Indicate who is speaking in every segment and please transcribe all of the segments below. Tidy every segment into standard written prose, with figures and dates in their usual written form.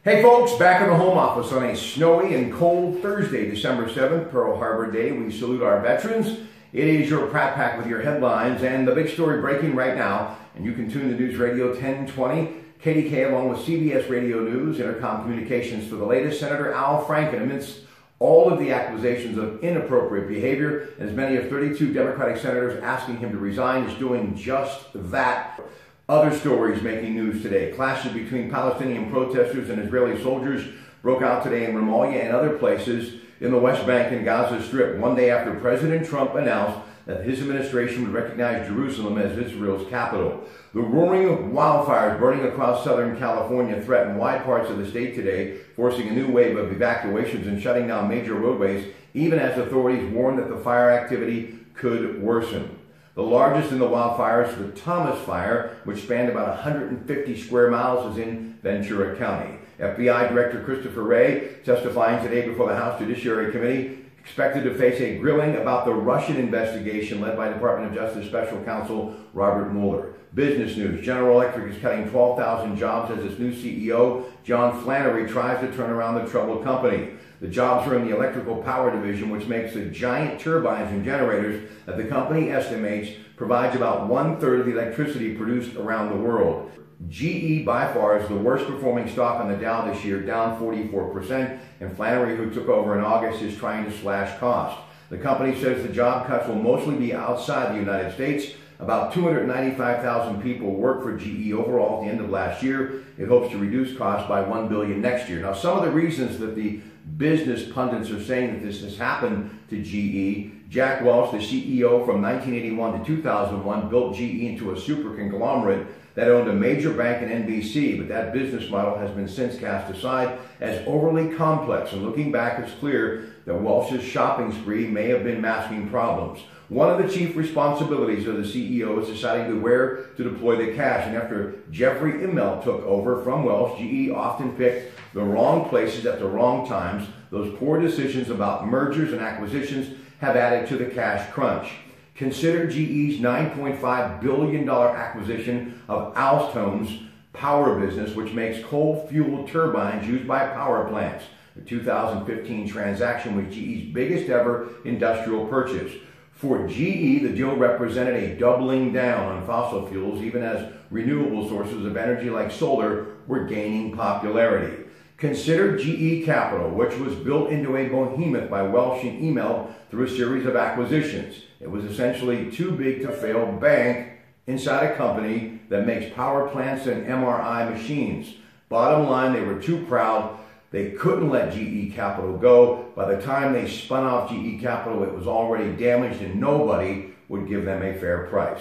Speaker 1: Hey folks, back in the home office on a snowy and cold Thursday, December 7th, Pearl Harbor Day. We salute our veterans. It is your Pratt Pack with your headlines and the big story breaking right now. And you can tune to News Radio 1020, KDK, along with CBS Radio News, Intercom Communications for the latest. Senator Al Franken, amidst all of the accusations of inappropriate behavior, as many as 32 Democratic senators asking him to resign, is doing just that. Other stories making news today. Clashes between Palestinian protesters and Israeli soldiers broke out today in Ramallah and other places in the West Bank and Gaza Strip, one day after President Trump announced that his administration would recognize Jerusalem as Israel's capital. The roaring wildfires burning across Southern California threaten wide parts of the state today, forcing a new wave of evacuations and shutting down major roadways, even as authorities warn that the fire activity could worsen. The largest in the wildfires, the Thomas Fire, which spanned about 150 square miles, is in Ventura County. FBI Director Christopher Wray, testifying today before the House Judiciary Committee, expected to face a grilling about the Russian investigation led by Department of Justice Special Counsel Robert Mueller. Business news. General Electric is cutting 12,000 jobs as its new CEO, John Flannery, tries to turn around the troubled company. The jobs are in the electrical power division, which makes the giant turbines and generators that the company estimates provides about 1/3 of the electricity produced around the world. GE by far is the worst performing stock on the Dow this year, down 44%, and Flannery, who took over in August, is trying to slash costs. The company says the job cuts will mostly be outside the United States. About 295,000 people work for GE overall at the end of last year. It hopes to reduce costs by $1 billion next year. Now, some of the reasons that the business pundits are saying that this has happened to GE. Jack Welch, the CEO from 1981 to 2001, built GE into a super conglomerate that owned a major bank and NBC, but that business model has been since cast aside as overly complex. And looking back, it's clear that Welch's shopping spree may have been masking problems. One of the chief responsibilities of the CEO is deciding to where to deploy the cash. And after Jeffrey Immelt took over from Welch, GE often picked the wrong places at the wrong times. Those poor decisions about mergers and acquisitions have added to the cash crunch. Consider GE's $9.5 billion acquisition of Alstom's power business, which makes coal-fueled turbines used by power plants. The 2015 transaction was GE's biggest ever industrial purchase. For GE, the deal represented a doubling down on fossil fuels, even as renewable sources of energy like solar were gaining popularity. Consider GE Capital, which was built into a behemoth by Welch and Immelt through a series of acquisitions. It was essentially too big to fail bank inside a company that makes power plants and MRI machines. Bottom line, they were too proud. They couldn't let GE Capital go. By the time they spun off GE Capital, it was already damaged and nobody would give them a fair price.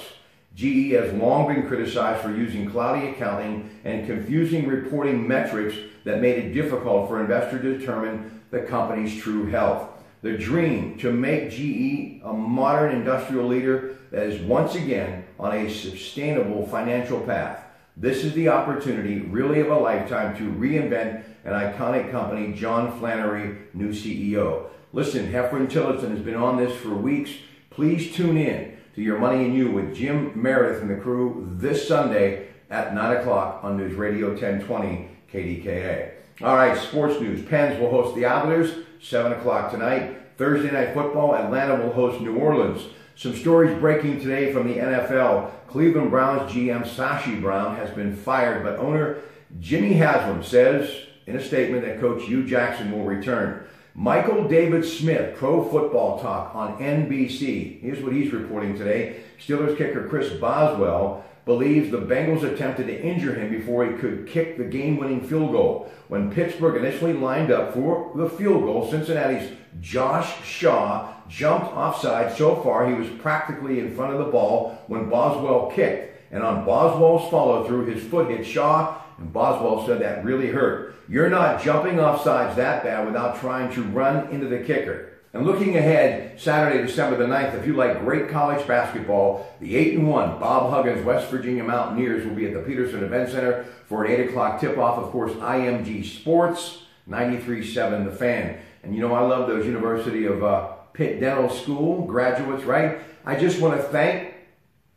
Speaker 1: GE has long been criticized for using cloudy accounting and confusing reporting metrics that made it difficult for investors to determine the company's true health. The dream to make GE a modern industrial leader that is once again on a sustainable financial path. This is the opportunity really of a lifetime to reinvent an iconic company. John Flannery, new CEO. Listen, Heffron Tillotson has been on this for weeks. Please tune in to Your Money and You with Jim Meredith and the crew this Sunday at 9 o'clock on News Radio 1020 KDKA. All right, sports news. Pens will host the Islanders, 7 o'clock tonight. Thursday Night Football, Atlanta will host New Orleans. Some stories breaking today from the NFL. Cleveland Browns GM Sashi Brown has been fired, but owner Jimmy Haslam says in a statement that Coach Hugh Jackson will return. Michael David Smith, Pro Football Talk on NBC. Here's what he's reporting today. Steelers kicker Chris Boswell believes the Bengals attempted to injure him before he could kick the game-winning field goal. When Pittsburgh initially lined up for the field goal, Cincinnati's Josh Shaw jumped offside so far he was practically in front of the ball when Boswell kicked. And on Boswell's follow-through, his foot hit Shaw, and Boswell said that really hurt. You're not jumping offsides that bad without trying to run into the kicker. And looking ahead, Saturday, December the 9th, if you like great college basketball, the 8-1 Bob Huggins West Virginia Mountaineers will be at the Peterson Event Center for an 8 o'clock tip-off. Of course, IMG Sports, 93.7 The Fan. And you know I love those University of Pitt Dental School graduates, right? I just want to thank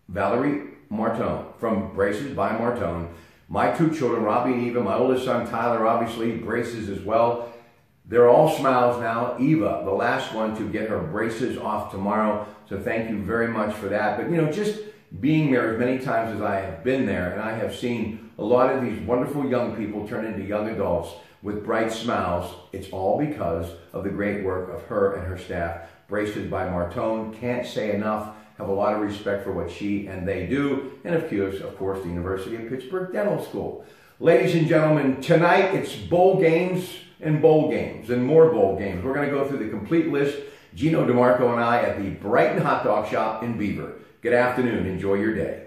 Speaker 1: Valerie Martone from Braces by Martone My two children, Robbie and Eva, my oldest son Tyler, obviously braces as well. They're all smiles now. Eva, the last one to get her braces off tomorrow. So thank you very much for that. But, you know, just being there as many times as I have been there, and I have seen a lot of these wonderful young people turn into young adults with bright smiles, it's all because of the great work of her and her staff. Braces by Martone, can't say enough. Have a lot of respect for what she and they do. And of course, the University of Pittsburgh Dental School. Ladies and gentlemen, tonight it's bowl games and more bowl games. We're going to go through the complete list. Gino DeMarco and I at the Brighton Hot Dog Shop in Beaver. Good afternoon. Enjoy your day.